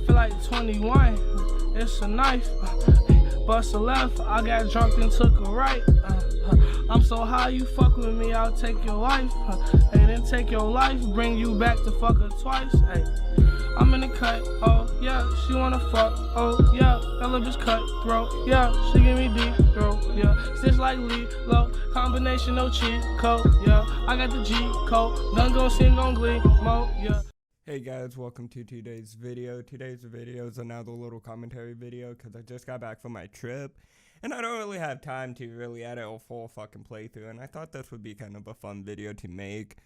feel like 21. It's a knife. Bust a left. I got drunk and took a right. I'm so high, you fuck with me, I'll take your life. And then take your life, bring you back to fuck her twice. Hey, I'm in the cut. Oh yeah, she wanna fuck. Oh yeah, that little bitch cutthroat. Yeah, she give me deep throat. Yeah, stitch like low, combination no cheat code. Yeah, I got the G code. Done gon' sing on Glee mode. Yeah. Hey guys, welcome to today's video. Today's video is another little commentary video because I just got back from my trip and I don't really have time to really edit a full fucking playthrough, and I thought this would be kind of a fun video to make.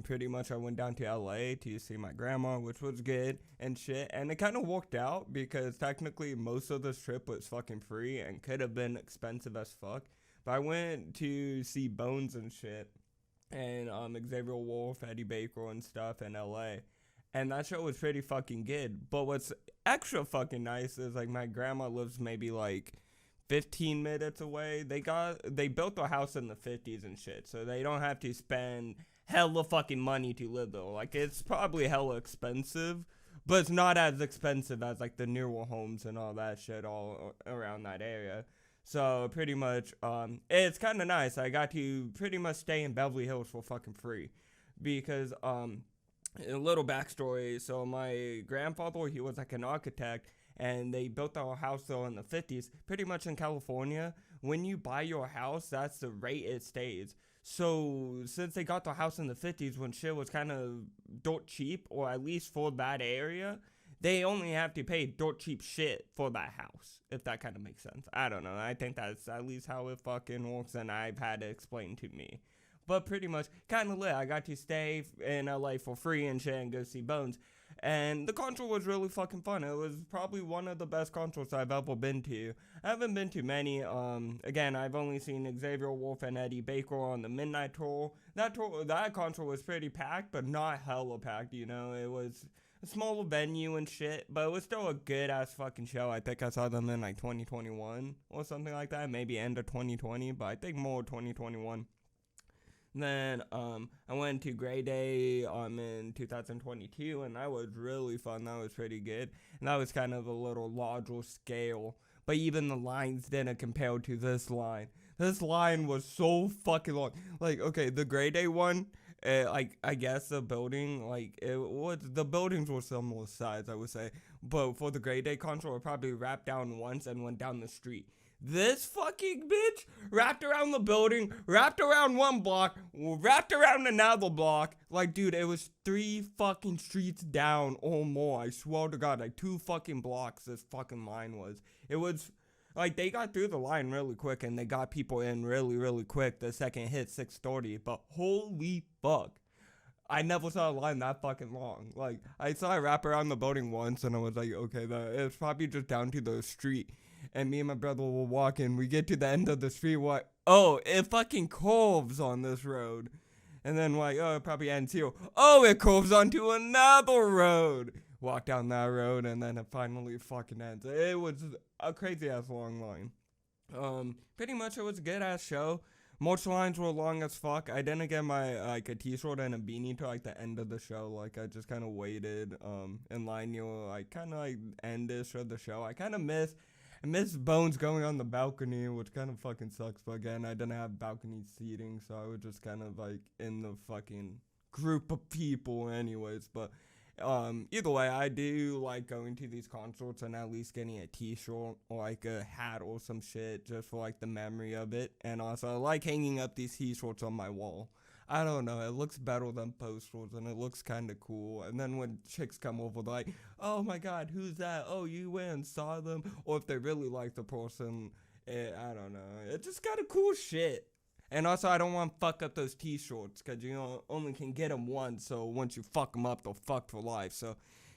Pretty much I went down to LA to see my grandma, which was good and shit, and it kind of worked out because technically most of this trip was fucking free and could have been expensive as fuck, but I went to see Bones and shit and Xavier Wulf, Eddy and stuff in LA. And that show was pretty fucking good. But what's extra fucking nice is like my grandma lives maybe like 15 minutes away. They built their house in the 50s and shit, so they don't have to spend hella fucking money to live there. Like, it's probably hella expensive, but it's not as expensive as like the newer homes and all that shit all around that area. So pretty much it's kind of nice. I got to pretty much stay in Beverly Hills for fucking free because a little backstory. So my grandfather, he was like an architect, and they built our house though in the 50s. Pretty much in California, when you buy your house, that's the rate it stays. So since they got the house in the 50s when shit was kind of dirt cheap, or at least for that area, they only have to pay dirt cheap shit for that house, if that kind of makes sense. I don't know. I think that's at least how it fucking works, and I've had it explained to me. But pretty much, kind of lit. I got to stay in LA for free and shit and go see Bones. And the concert was really fucking fun. It was probably one of the best concerts I've ever been to. I haven't been to many. Again, I've only seen Xavier Wulf and Eddy on the Midnight Tour. That concert was pretty packed, but not hella packed, you know. It was a smaller venue and shit, but it was still a good-ass fucking show. I think I saw them in like 2021 or something like that. Maybe end of 2020, but I think more 2021. Then I went to Grey Day in 2022, and that was really fun. That was pretty good, and that was kind of a little larger scale, but even the lines didn't compare to this line. This line was so fucking long. Like, okay, the Grey Day one, like, I guess the building, like, the buildings were similar size, I would say, but for the Grey Day concert, it probably wrapped down once and went down the street. This fucking bitch wrapped around the building, wrapped around one block, wrapped around another block. Like, dude, it was 3 fucking streets down or more. I swear to God, like 2 fucking blocks this fucking line was. It was, like, they got through the line really quick and they got people in really, really quick. The second hit 6:30, but holy fuck. I never saw a line that fucking long. Like, I saw it wrap around the building once and I was like, okay, it's probably just down to the street. And me and my brother were walking. We get to the end of the street. What? Oh, it fucking curves on this road. And then like, oh, it probably ends here. Oh, it curves onto another road. Walk down that road, and then it finally fucking ends. It was a crazy ass long line. Pretty much it was a good ass show. Most lines were long as fuck. I didn't get my like a t-shirt and a beanie till like the end of the show. Like, I just kind of waited in line near like kind of like end-ish of the show. I kind of miss Bones going on the balcony, which kind of fucking sucks, but again, I didn't have balcony seating, so I was just kind of like in the fucking group of people anyways. But either way, I do like going to these concerts and at least getting a t-shirt or like a hat or some shit just for like the memory of it. And also I like hanging up these t-shirts on my wall. I don't know, it looks better than posters and it looks kind of cool. And then when chicks come over, they're like, oh my God, who's that? Oh, you went and saw them? Or if they really like the person, I don't know. It's just kind of cool shit. And also, I don't want to fuck up those t-shirts because you know, only can get them once. So once you fuck them up, they'll fuck for life. So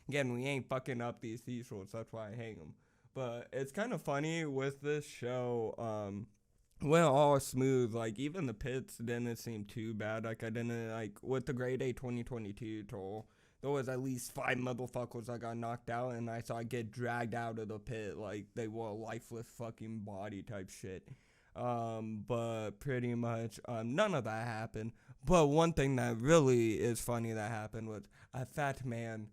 again, we ain't fucking up these t-shirts. That's why I hang them. But it's kind of funny with this show. Well, all smooth. Like, even the pits didn't seem too bad. Like, I didn't, like, with the Grey Day 2022 tour, there was at least 5 motherfuckers that got knocked out, and I saw get dragged out of the pit like they were a lifeless fucking body type shit. But pretty much, none of that happened. But one thing that really is funny that happened was a fat man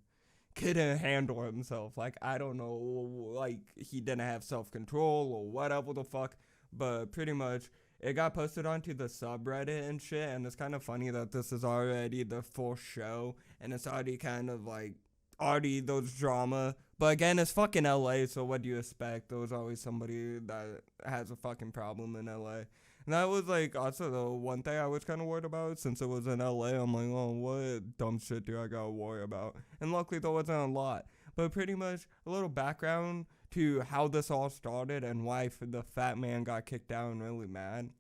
couldn't handle himself. Like, I don't know, like, he didn't have self-control or whatever the fuck, but pretty much it got posted onto the subreddit and shit, and it's kind of funny that this is already the full show, and it's already kind of like, already those drama, but again, it's fucking LA, so what do you expect? There's always somebody that has a fucking problem in LA. And that was like also the one thing I was kind of worried about, since it was in LA. I'm like, oh, what dumb shit do I gotta worry about? And luckily there wasn't a lot, but pretty much a little background to how this all started and why the fat man got kicked out and really mad.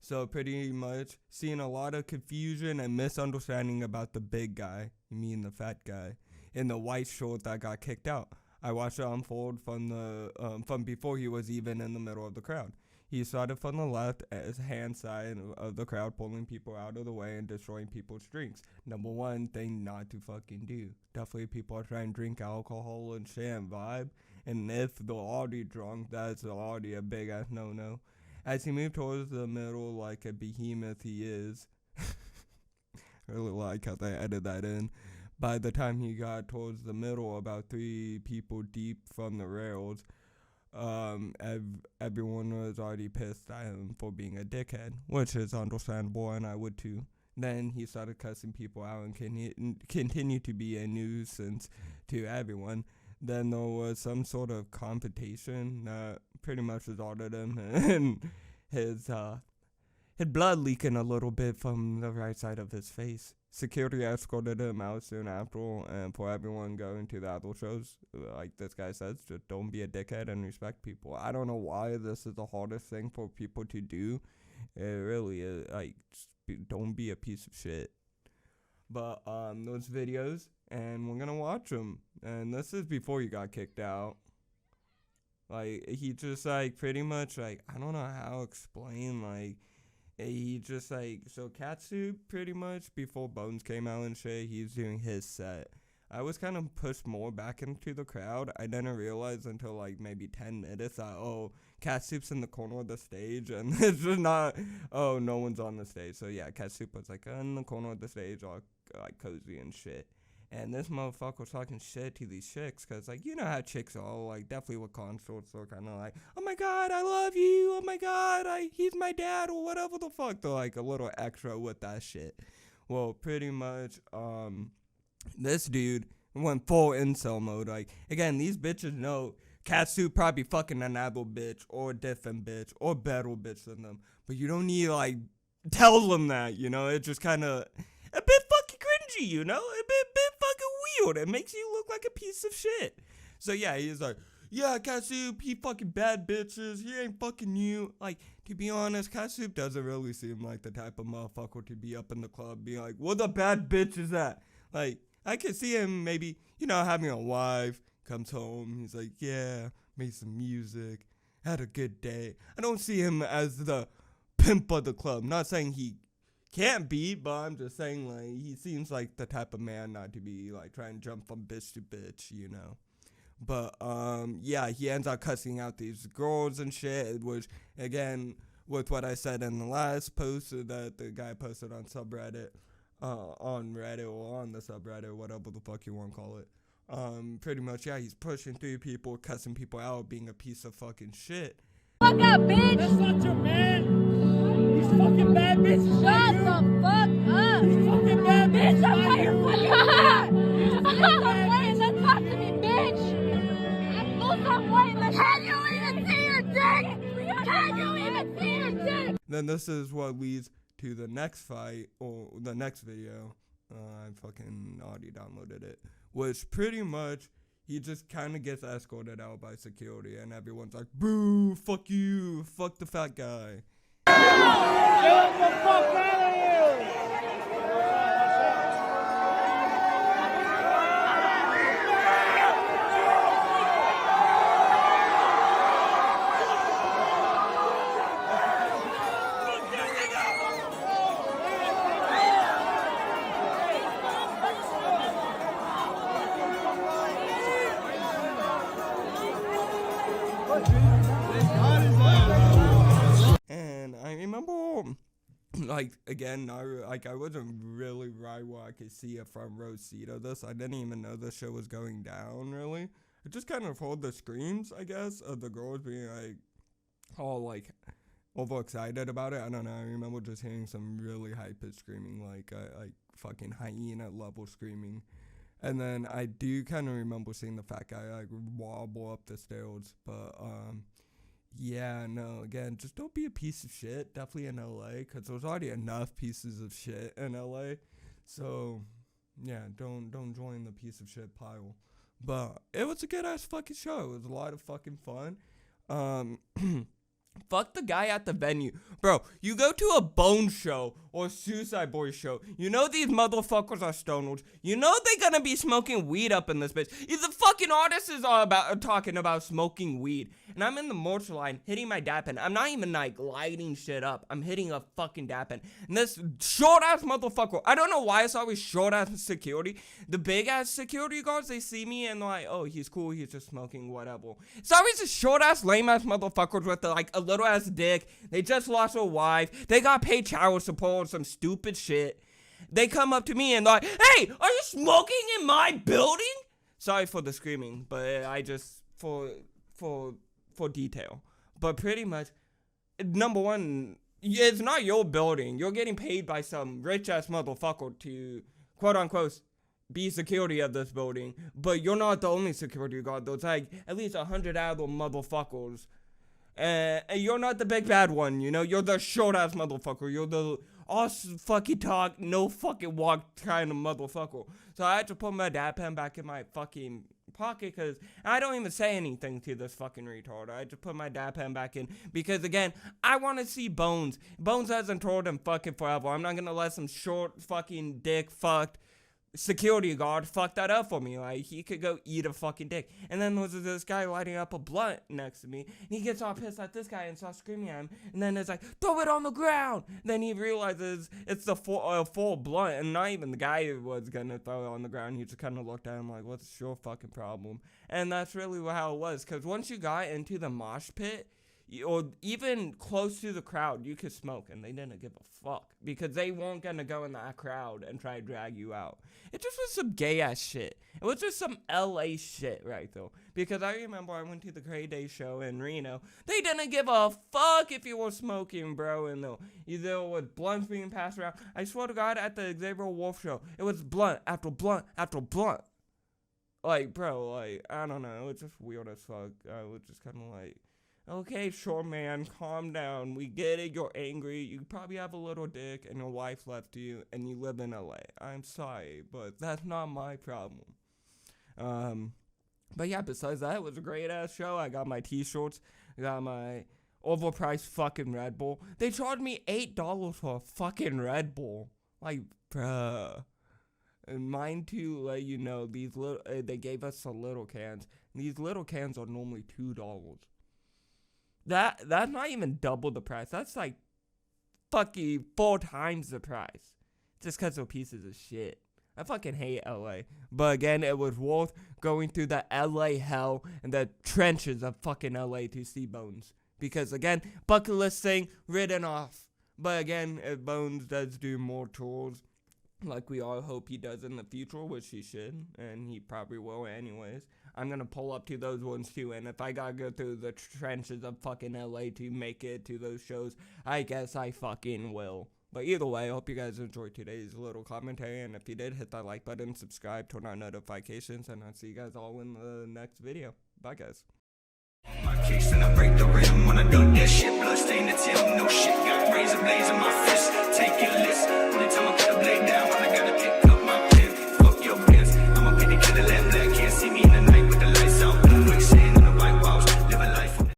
So pretty much seeing a lot of confusion and misunderstanding about the big guy, you mean the fat guy, in the white short that got kicked out. I watched it unfold from before he was even in the middle of the crowd. He started from the left as hand side of the crowd, pulling people out of the way and destroying people's drinks. Number one thing not to fucking do. Definitely people are trying to drink alcohol and shit and vibe. And if they're already drunk, that's already a big ass no-no. As he moved towards the middle like a behemoth he is. I really like how they added that in. By the time he got towards the middle, about 3 people deep from the rails, everyone was already pissed at him for being a dickhead, which is understandable, and I would too. Then he started cussing people out and continued to be a nuisance to everyone. Then there was some sort of confrontation that pretty much resulted in his blood leaking a little bit from the right side of his face. Security escorted him out soon after, and for everyone going to the other shows, like this guy says, just don't be a dickhead and respect people. I don't know why this is the hardest thing for people to do. It really is, like, don't be a piece of shit. But those videos, and we're gonna watch them, and this is before he got kicked out. Like, he just, like, pretty much, like, I don't know how to explain, like, he just, like, so Catsuit, pretty much, before Bones came out and shit, he's doing his set. I was kind of pushed more back into the crowd. I didn't realize until, like, maybe 10 minutes that, oh, Catsuit's in the corner of the stage, and it's just not, oh, no one's on the stage. So, yeah, Catsuit was, like, in the corner of the stage, all, like, cozy and shit. And this motherfucker was talking shit to these chicks, because, like, you know how chicks are, like, definitely with consorts, they're kind of like, oh my god, I love you, oh my god, he's my dad, or whatever the fuck, they're, like, a little extra with that shit. Well, pretty much, this dude went full incel mode, like, again, these bitches know Catsuit probably fucking another bitch, or a different bitch, or better bitch than them, but you don't need, like, tell them that, you know, it's just kind of a bit fucking cringy, you know, a bit fucking weird. It makes you look like a piece of shit. So yeah, he's like, yeah, Catsuit, he fucking bad bitches, he ain't fucking you. Like, to be honest, Catsuit doesn't really seem like the type of motherfucker to be up in the club being like, what the bad bitch is that? Like, I could see him maybe, you know, having a wife, comes home, he's like, yeah, made some music, had a good day. I don't see him as the pimp of the club. Not saying he can't be, but I'm just saying, like, he seems like the type of man not to be, like, trying to jump from bitch to bitch, you know. But, yeah, he ends up cussing out these girls and shit, which, again, with what I said in the last post that the guy posted on subreddit, on Reddit or on the subreddit, whatever the fuck you want to call it. Pretty much, yeah, he's pushing through people, cussing people out, being a piece of fucking shit. Fuck up, bitch! That's not your man! He's fucking bad bitch! Shut the fuck up! He's fucking bad bitch! Bitch, I'm like, fuck up! Lose some weight and then talk to me, bitch! Lose some weight, let's... Can you even see your dick? Can you even see your dick? Then this is what leads to the next fight, or the next video. I fucking already downloaded it. Which pretty much, he just kind of gets escorted out by security, and everyone's like, boo, fuck you, fuck the fat guy. Get the fuck out of here! And I remember like, again, I wasn't really right where I could see a front row seat of this. I didn't even know the show was going down, really. I just kind of heard the screams, I guess, of the girls being, like, all, like, overexcited about it. I don't know. I remember just hearing some really high-pitched screaming, like fucking hyena-level screaming. And then I do kind of remember seeing the fat guy, like, wobble up the stairs. But, yeah, no, again, just don't be a piece of shit, definitely in LA, because there's already enough pieces of shit in LA. So, yeah, don't join the piece of shit pile. But it was a good-ass fucking show. It was a lot of fucking fun. Fuck the guy at the venue. Bro, you go to a Bone show or Suicide Boy show. You know these motherfuckers are stoners. You know they gonna be smoking weed up in this bitch. The fucking artist is all about talking about smoking weed. And I'm in the merch line hitting my dap pen. I'm not even like lighting shit up. I'm hitting a fucking dap pen. And this short ass motherfucker, I don't know why it's always short ass security. The big ass security guards, they see me and they're like, oh, he's cool, he's just smoking, whatever. It's always the short ass lame ass motherfuckers with like a little ass dick. They just lost a wife. They got paid child support or some stupid shit. They come up to me and they're like, hey, are you smoking in my building? Sorry for the screaming, but I just for detail. But pretty much, number one, it's not your building. You're getting paid by some rich ass motherfucker to quote unquote be security of this building. But you're not the only security guard. There's like at least 100 other motherfuckers. And you're not the big bad one, you know? You're the short ass motherfucker. You're the all fucking talk, no fucking walk kind of motherfucker. So I had to put my dab pen back in my fucking pocket because I don't even say anything to this fucking retard. I just put my dab pen back in because, again, I want to see Bones. Bones hasn't toured in fucking forever. I'm not going to let some short fucking dick fucked security guard fuck that up for me. Like, he could go eat a fucking dick. And then there's this guy lighting up a blunt next to me, and he gets all pissed at this guy and starts screaming at him, and then it's like, throw it on the ground. Then he realizes it's the full blunt, and not even the guy who was gonna throw it on the ground. He just kind of looked at him like, what's your fucking problem? And that's really how it was, because once you got into the mosh pit, or even close to the crowd, you could smoke, and they didn't give a fuck, because they weren't gonna go in that crowd and try to drag you out. It just was some gay ass shit. It was just some LA shit right though, because I remember I went to the Gray Day show in Reno. They didn't give a fuck if you were smoking, bro, and there was blunts being passed around. I swear to God, at the Xavier Wulf show, it was blunt after blunt after blunt. Like, bro, like, I don't know, it was just weird as fuck. I was just kind of like, okay, sure, man, calm down. We get it, you're angry. You probably have a little dick and your wife left you and you live in LA. I'm sorry, but that's not my problem. But yeah, besides that, it was a great-ass show. I got my t-shirts. I got my overpriced fucking Red Bull. They charged me $8 for a fucking Red Bull. Like, bruh. And mind to let you know, these little, they gave us some little cans. These little cans are normally $2. That's not even double the price. That's like fucking 4 times the price. Just because they're pieces of shit. I fucking hate LA. But again, it was worth going through the LA hell and the trenches of fucking LA to see Bones. Because again, bucket list thing, written off. But again, if Bones does do more tours, like we all hope he does in the future, which he should, and he probably will anyways, I'm gonna pull up to those ones too, and if I gotta go through the trenches of fucking LA to make it to those shows, I guess I fucking will. But either way, I hope you guys enjoyed today's little commentary, and if you did, hit that like button, subscribe, turn on notifications, and I'll see you guys all in the next video. Bye, guys.